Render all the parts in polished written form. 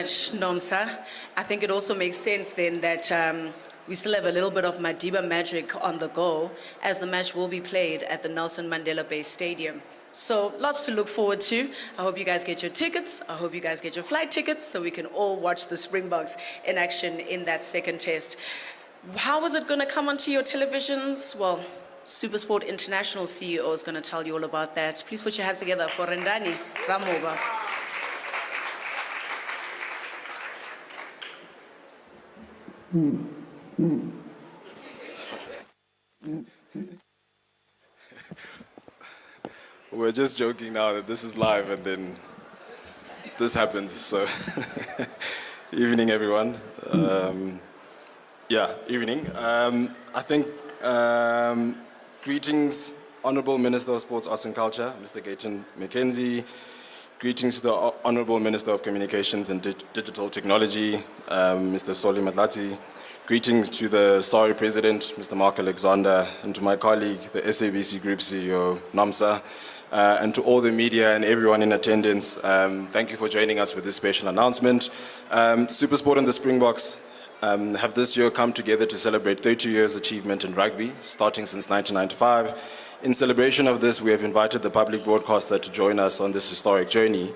Nomsa. I think it also makes sense then that we still have a little bit of Madiba magic on the go, as the match will be played at the Nelson Mandela Bay Stadium. So lots to look forward to. I hope you guys get your tickets. I hope you guys get your flight tickets so we can all watch the Springboks in action in that second test. How is it going to come onto your televisions? Well, Supersport International CEO is going to tell you all about that. Please put your hands together for Rendani Ramoba. We're just joking now that this is live and then this happens. So, evening, everyone. Evening. I think greetings, Honourable Minister of Sports, Arts and Culture, Mr. Gayton McKenzie. Greetings to the Honourable Minister of Communications and Digital Technology, Mr. Soli Matlati. Greetings to the SARI President, Mr. Mark Alexander, and to my colleague, the SABC Group CEO, Nomsa, and to all the media and everyone in attendance. Thank you for joining us for this special announcement. Supersport and the Springboks have this year come together to celebrate 30 years achievement in rugby, starting since 1995. In celebration of this, we have invited the public broadcaster to join us on this historic journey.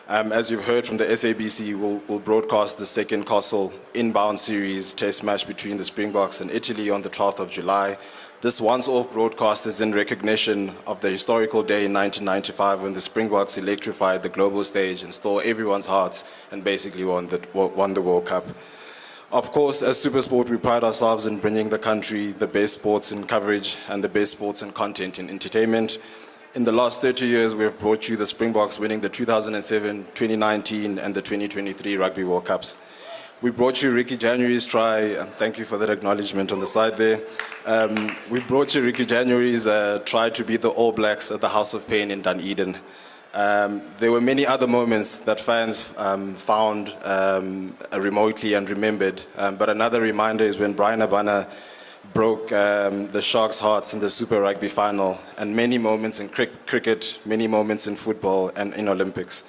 As you've heard from the SABC, we'll broadcast the second Castle inbound series test match between the Springboks and Italy on the 12th of July. This once-off broadcast is in recognition of the historical day in 1995 when the Springboks electrified the global stage and stole everyone's hearts and basically won the World Cup. Of course, as Supersport, we pride ourselves in bringing the country the best sports in coverage and the best sports and content in entertainment. In the last 30 years, we have brought you the Springboks winning the 2007, 2019, and the 2023 Rugby World Cups. We brought you Ricky January's try, and thank you for that acknowledgement on the side there. We brought you Ricky January's try to beat the All Blacks at the House of Pain in Dunedin. There were many other moments that fans found remotely and remembered, but another reminder is when Brian Abana broke the Sharks' hearts in the Super Rugby final, and many moments in cricket, many moments in football and in Olympics.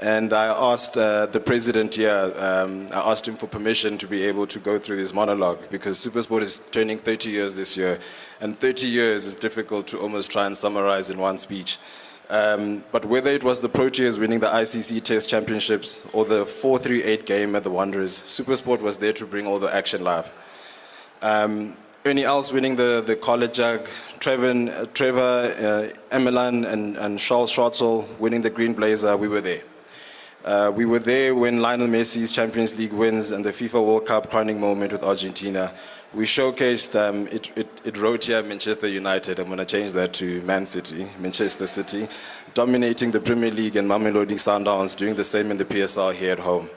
And I asked the president here, I asked him for permission to be able to go through this monologue, because Supersport is turning 30 years this year, and 30 years is difficult to almost try and summarize in one speech. But whether it was the Proteas winning the ICC Test Championships or the 4-3-8 game at the Wanderers, Supersport was there to bring all the action live. Ernie Els winning the College Jug, Trevor, Emelan and Charles Schwartzel winning the Green Blazer, we were there. We were there when Lionel Messi's Champions League wins and the FIFA World Cup crowning moment with Argentina. We showcased, it wrote here Manchester United. I'm going to change that to Manchester City, dominating the Premier League and Mamelodi Sundowns, doing the same in the PSL here at home.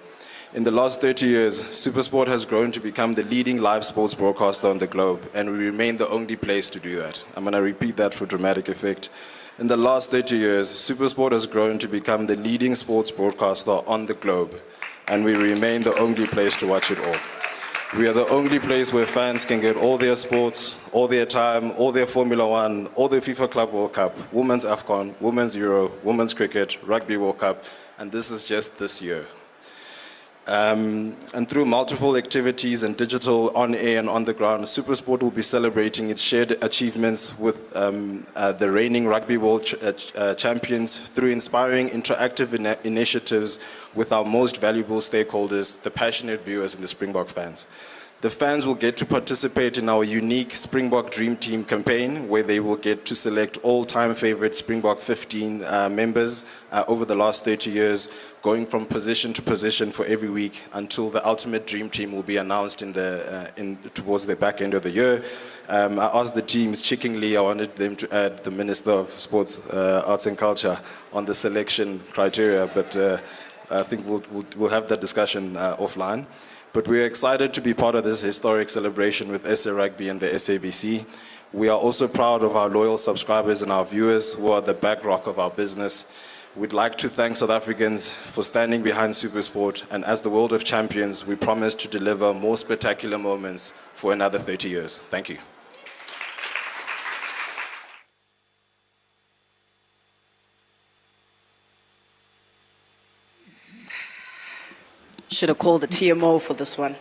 In the last 30 years, Supersport has grown to become the leading live sports broadcaster on the globe, and we remain the only place to do that. I'm going to repeat that for dramatic effect. In the last 30 years, Supersport has grown to become the leading sports broadcaster on the globe, and we remain the only place to watch it all. We are the only place where fans can get all their sports, all their time, all their Formula One, all their FIFA Club World Cup, Women's AFCON, Women's Euro, Women's Cricket, Rugby World Cup, and this is just this year. And through multiple activities and digital, on air and on the ground, Supersport will be celebrating its shared achievements with the reigning Rugby World Champions through inspiring interactive initiatives with our most valuable stakeholders, the passionate viewers and the Springbok fans. The fans will get to participate in our unique Springbok Dream Team campaign, where they will get to select all-time favorite Springbok 15 members over the last 30 years, going from position to position for every week until the ultimate Dream Team will be announced towards the back end of the year. I asked the teams, cheekingly, I wanted them to add the Minister of Sports, Arts and Culture on the selection criteria, but I think we'll have that discussion offline. But we're excited to be part of this historic celebration with SA Rugby and the SABC. We are also proud of our loyal subscribers and our viewers who are the bedrock of our business. We'd like to thank South Africans for standing behind Supersport, and as the World of Champions, we promise to deliver more spectacular moments for another 30 years. Thank you. Should have called the TMO for this one.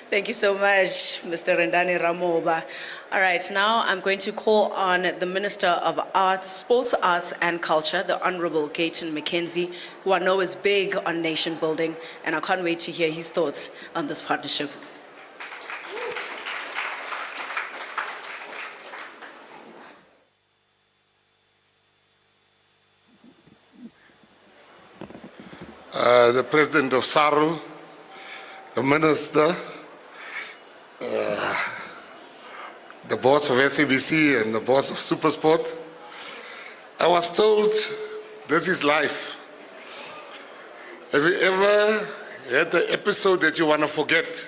Thank you so much, Mr. Rendani Ramoba. All right, now I'm going to call on the Minister of Arts, Sports, Arts and Culture, the Honorable Gayton McKenzie, who I know is big on nation building, and I can't wait to hear his thoughts on this partnership. The President of SARU, the Minister, the boss of SABC and the boss of Supersport. I was told this is life. Have you ever had the episode that you want to forget?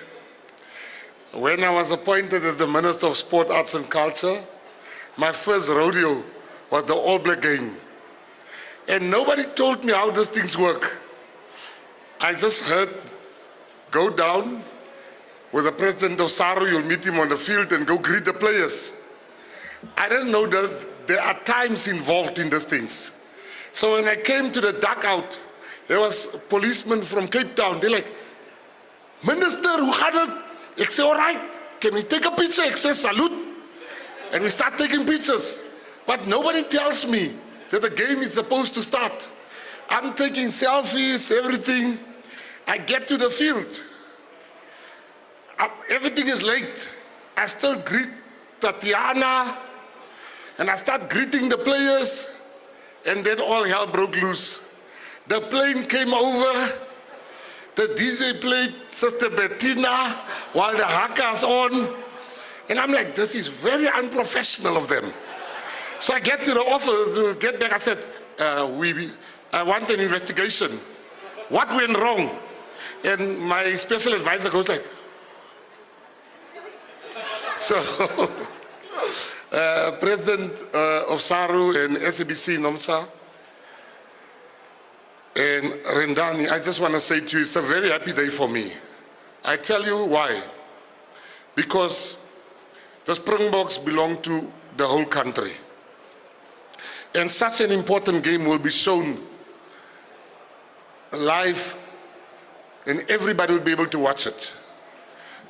When I was appointed as the Minister of Sport, Arts and Culture, my first rodeo was the All Black game. And nobody told me how these things work. I just heard, go down with the president of SARU, you'll meet him on the field and go greet the players. I didn't know that there are times involved in these things. So when I came to the dugout, there was a policeman from Cape Town. They're like, Minister, hoe gaat het? Ik say, all right, can we take a picture? I say, salute. And we start taking pictures. But nobody tells me that the game is supposed to start. I'm taking selfies, everything. I get to the field. Everything is late. I still greet Tatiana, and I start greeting the players, and then all hell broke loose. The plane came over, the DJ played Sister Bettina while the haka's on, and I'm like, this is very unprofessional of them. So I get to the office to get back. I said, I want an investigation. What went wrong? And my special advisor goes like, so, President of SARU and SABC NOMSA and Rendani, I just want to say to you, it's a very happy day for me. I tell you why. Because the Springboks belong to the whole country. And such an important game will be shown live and everybody will be able to watch it.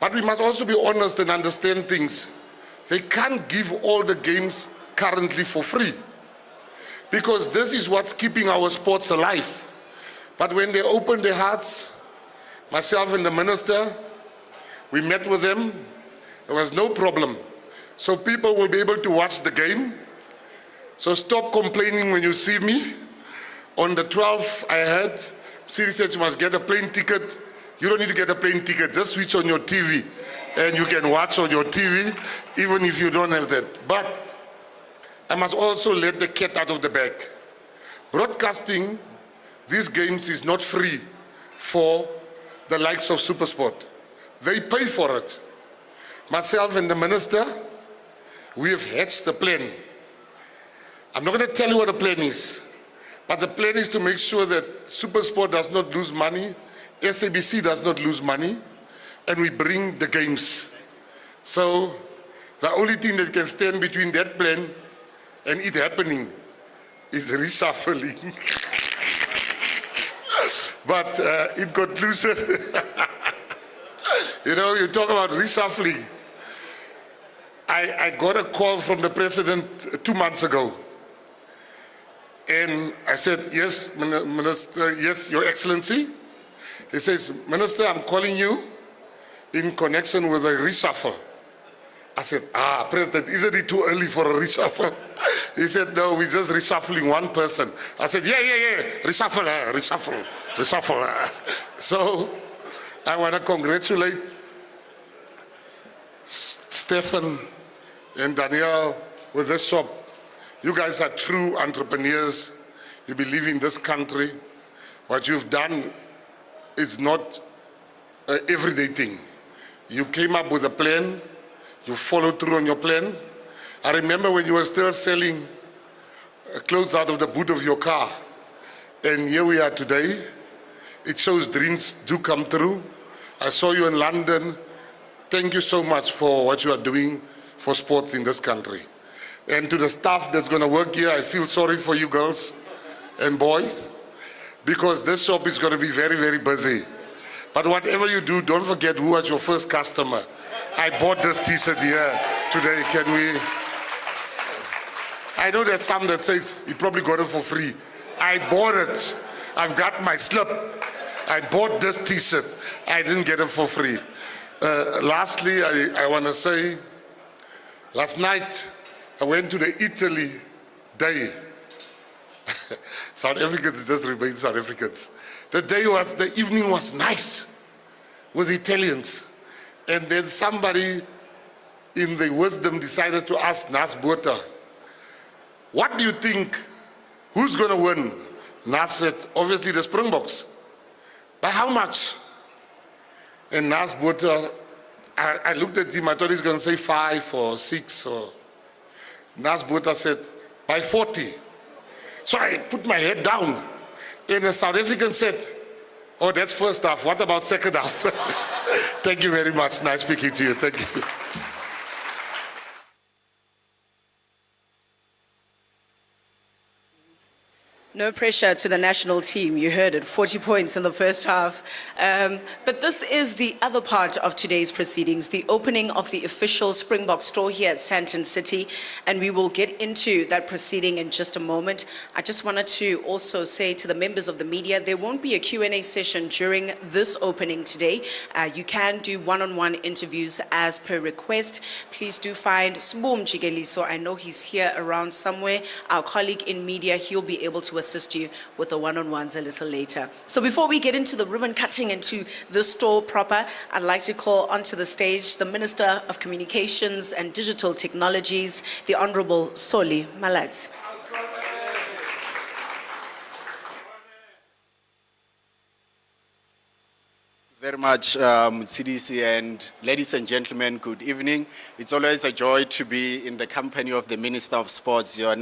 But we must also be honest and understand things. They can't give all the games currently for free, because this is what's keeping our sports alive. But when they opened their hearts, myself and the minister, we met with them, there was no problem. So people will be able to watch the game. So stop complaining when you see me. On the 12th, I heard, Siri said you must get a plane ticket. You don't need to get a plane ticket, just switch on your TV and you can watch on your TV, even if you don't have that. But I must also let the cat out of the bag. Broadcasting these games is not free for the likes of Supersport. They pay for it. Myself and the minister, we have hatched the plan. I'm not going to tell you what the plan is, but the plan is to make sure that Supersport does not lose money, SABC does not lose money, and we bring the games. So the only thing that can stand between that plan and it happening is reshuffling. But it got looser. You know, you talk about reshuffling. I got a call from the president 2 months ago. And I said, yes, Minister, yes, Your Excellency. He says, Minister, I'm calling you in connection with a reshuffle. I said, President, isn't it too early for a reshuffle? He said, no, we're just reshuffling one person. I said, yeah, reshuffle. So I want to congratulate Stefan and Danielle with this shop. You guys are true entrepreneurs. You believe in this country. What you've done is not an everyday thing. You came up with a plan. You followed through on your plan. I remember when you were still selling clothes out of the boot of your car. And here we are today. It shows dreams do come true. I saw you in London. Thank you so much for what you are doing for sports in this country. And to the staff that's going to work here, I feel sorry for you girls and boys. because this shop is going to be very, very busy. But whatever you do, don't forget who was your first customer. I bought this t-shirt here today. Can we? I know there's some that says he probably got it for free. I bought it. I've got my slip. I bought this t-shirt. I didn't get it for free. Lastly, I want to say, last night I went to the Italy Day. South Africans just remain South Africans. The evening was nice with Italians. And then somebody in the wisdom decided to ask Nas Botha, what do you think, who's going to win? Nas said, obviously the Springboks. By how much? And Nas Botha, I looked at him, I thought he's going to say 5 or 6. Nas Botha said, by 40. So I put my head down. And the South African said, oh, that's first half. What about second half? Thank you very much. Nice speaking to you. Thank you. No pressure to the national team. You heard it, 40 points in the first half. But this is the other part of today's proceedings, the opening of the official Springbok store here at Sandton City. And we will get into that proceeding in just a moment. I just wanted to also say to the members of the media, there won't be a Q&A session during this opening today. You can do one-on-one interviews as per request. Please do find Sboom Jigeliso. I know he's here around somewhere. Our colleague in media, he'll be able to assist you with the one-on-ones a little later. So before we get into the ribbon cutting into the store proper, I'd like to call onto the stage the Minister of Communications and Digital Technologies, the Honorable Solly Malatsi. Very much, CDC, and ladies and gentlemen, good evening. It's always a joy to be in the company of the Minister of Sports. There's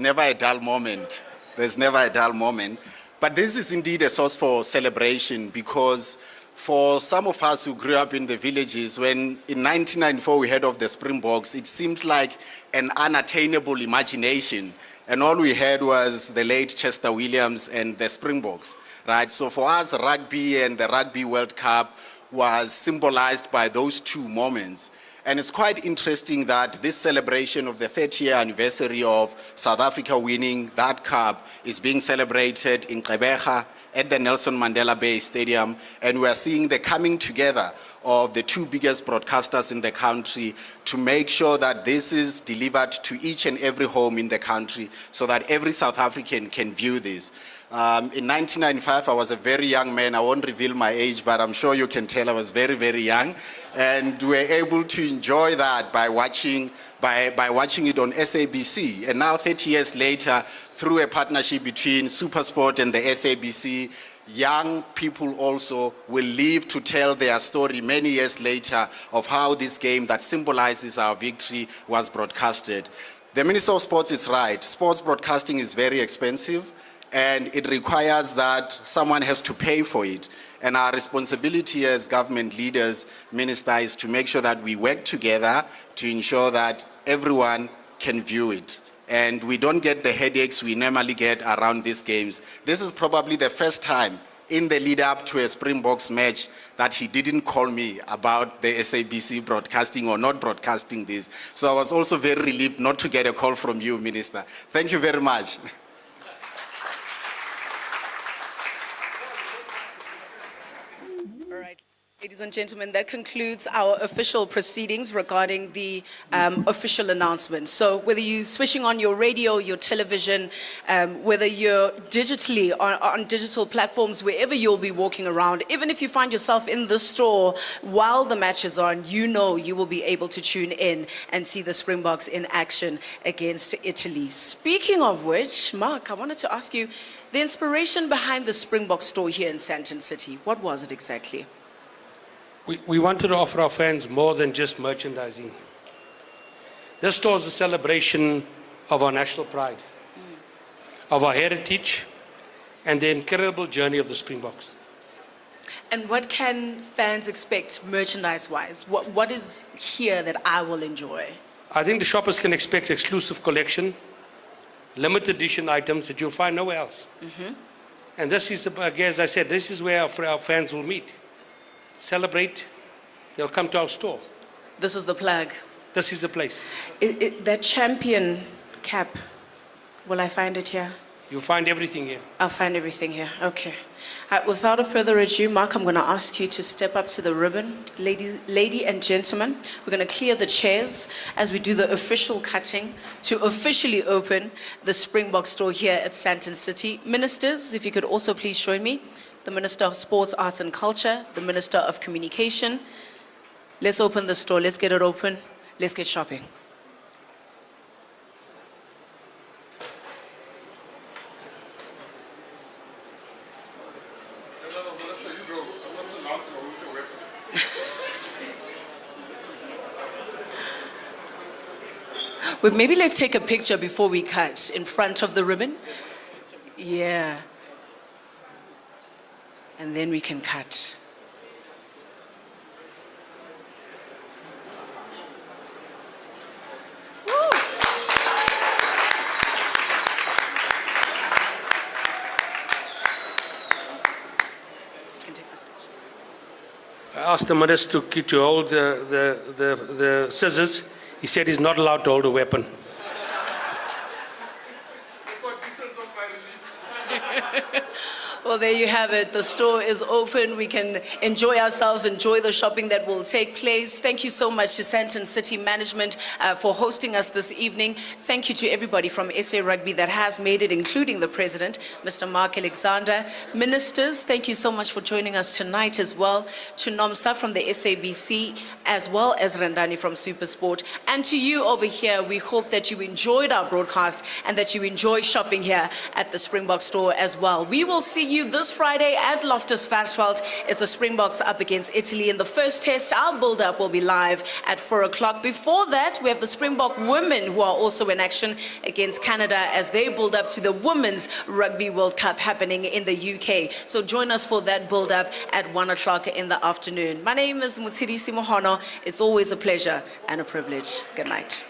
never a dull moment. There's never a dull moment. But this is indeed a source for celebration, because for some of us who grew up in the villages, when in 1994 we heard of the Springboks, it seemed like an unattainable imagination. And all we had was the late Chester Williams and the Springboks. Right, so for us, rugby and the Rugby World Cup was symbolized by those two moments. And it's quite interesting that this celebration of the 30th anniversary of South Africa winning that cup is being celebrated in Gqeberha at the Nelson Mandela Bay Stadium. And we're seeing the coming together of the two biggest broadcasters in the country to make sure that this is delivered to each and every home in the country so that every South African can view this. In 1995, I was a very young man. I won't reveal my age, but I'm sure you can tell I was very, very young. And we were able to enjoy that by watching it on SABC. And now 30 years later, through a partnership between SuperSport and the SABC, young people also will live to tell their story many years later of how this game that symbolizes our victory was broadcasted. The Minister of Sports is right. Sports broadcasting is very expensive, and it requires that someone has to pay for it. And our responsibility as government leaders, Minister, is to make sure that we work together to ensure that everyone can view it. And we don't get the headaches we normally get around these games. This is probably the first time in the lead up to a Springboks match that he didn't call me about the SABC broadcasting or not broadcasting this. So I was also very relieved not to get a call from you, Minister. Thank you very much. Ladies and gentlemen, that concludes our official proceedings regarding the official announcement. So whether you're switching on your radio, your television, whether you're digitally on digital platforms, wherever you'll be walking around, even if you find yourself in the store while the match is on, you know you will be able to tune in and see the Springboks in action against Italy. Speaking of which, Mark, I wanted to ask you, the inspiration behind the Springbok store here in Sandton City, what was it exactly? We wanted to offer our fans more than just merchandising. This store is a celebration of our national pride, of our heritage, and the incredible journey of the Springboks. And what can fans expect merchandise-wise? What is here that I will enjoy? I think the shoppers can expect exclusive collection, limited edition items that you'll find nowhere else. And this is, again, as I said, this is where our fans will meet. Celebrate, they'll come to our store. This is the plug. This is the place. That champion cap, will I find it here? You'll find everything here. I'll find everything here. Okay. Without a further ado, Mark, I'm going to ask you to step up to the ribbon. Lady and gentlemen, we're going to clear the chairs as we do the official cutting to officially open the Springbok store here at Sandton City. Ministers, if you could also please join me. The Minister of Sports, Arts and Culture, the Minister of Communication. Let's open the store. Let's get it open. Let's get shopping. Well, maybe let's take a picture before we cut in front of the ribbon. Yeah. And then we can cut. Woo! You can take the stage. I asked the minister to hold the scissors. He said he's not allowed to hold a weapon. Well, there you have it. The store is open. We can enjoy ourselves, enjoy the shopping that will take place. Thank you so much to Sandton City Management for hosting us this evening. Thank you to everybody from SA Rugby that has made it, including the President, Mr. Mark Alexander. Ministers, thank you so much for joining us tonight as well. To Nomsa from the SABC, as well as Randani from SuperSport. And to you over here, we hope that you enjoyed our broadcast and that you enjoy shopping here at the Springbok store as well. We will see you this Friday at Loftus Versfeld as the Springboks up against Italy in the first test. Our build-up will be live at 4 o'clock. Before that, we have the Springbok women who are also in action against Canada as they build up to the Women's Rugby World Cup happening in the UK. So join us for that build-up at 1 o'clock in the afternoon. My name is Mutsiri Simohono. It's always a pleasure and a privilege. Good night.